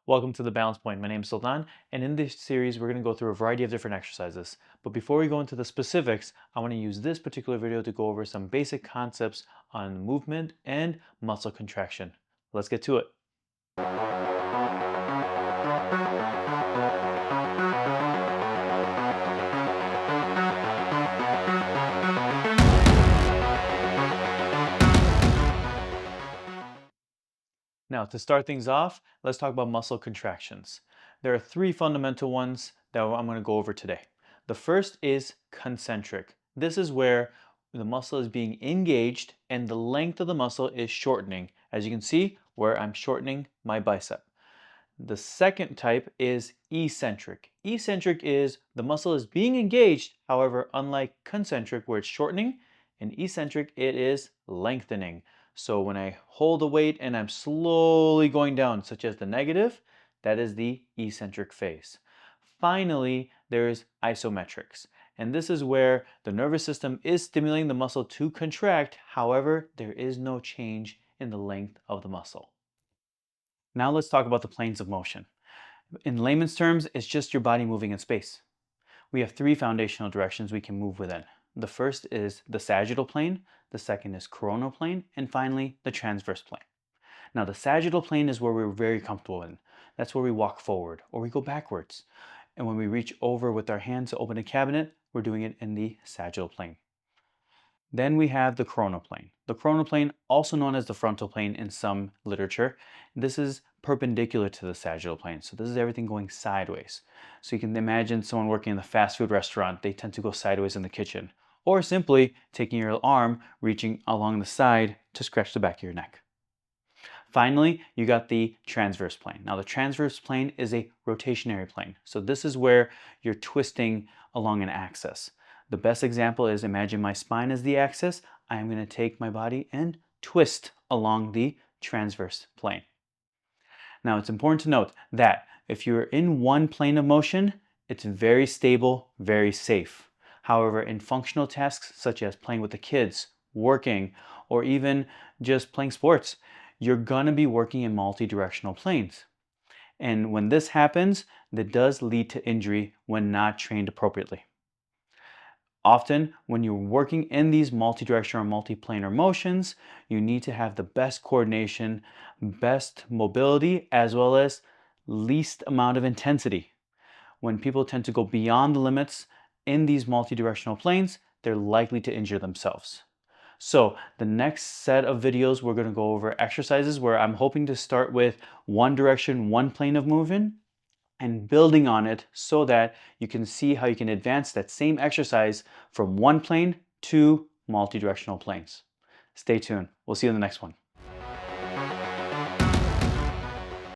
Welcome to the Balance Point. My name is Sultan, and in this series, we're going to go through a variety of different exercises. But before we go into the specifics, I want to use this particular video to go over some basic concepts on movement and muscle contraction. Let's get to it. Now, to start things off, let's talk about muscle contractions. There are three fundamental ones that I'm going to go over today. The first is concentric. This is where the muscle is being engaged and the length of the muscle is shortening. As you can see, where I'm shortening my bicep. The second type is eccentric. Eccentric is the muscle is being engaged, however, unlike concentric where it's shortening, in eccentric it is lengthening. So when I hold the weight and I'm slowly going down, such as the negative, that is the eccentric phase. Finally, there's isometrics. And this is where the nervous system is stimulating the muscle to contract, however, there is no change in the length of the muscle. Now let's talk about the planes of motion. In layman's terms, it's just your body moving in space. We have three foundational directions we can move within. The first is the sagittal plane, the second is coronal plane, and finally the transverse plane. Now the sagittal plane is where we're very comfortable in. That's where we walk forward or we go backwards. And when we reach over with our hands to open a cabinet, we're doing it in the sagittal plane. Then we have the coronal plane. The coronal plane, also known as the frontal plane in some literature, this is perpendicular to the sagittal plane. So this is everything going sideways. So you can imagine someone working in a fast food restaurant, they tend to go sideways in the kitchen. Or simply taking your arm, reaching along the side to scratch the back of your neck. Finally, you got the transverse plane. Now the transverse plane is a rotationary plane. So this is where you're twisting along an axis. The best example is imagine my spine is the axis. I am going to take my body and twist along the transverse plane. Now it's important to note that if you're in one plane of motion, it's very stable, very safe. However, in functional tasks such as playing with the kids, working, or even just playing sports, you're gonna be working in multi-directional planes. And when this happens, that does lead to injury when not trained appropriately. Often, when you're working in these multi-directional or multi-planar motions, you need to have the best coordination, best mobility, as well as least amount of intensity. When people tend to go beyond the limits in these multi-directional planes, they're likely to injure themselves. So the next set of videos, we're going to go over exercises where I'm hoping to start with one direction, one plane of movement, and building on it so that you can see how you can advance that same exercise from one plane to multi-directional planes. Stay tuned. We'll see you in the next one.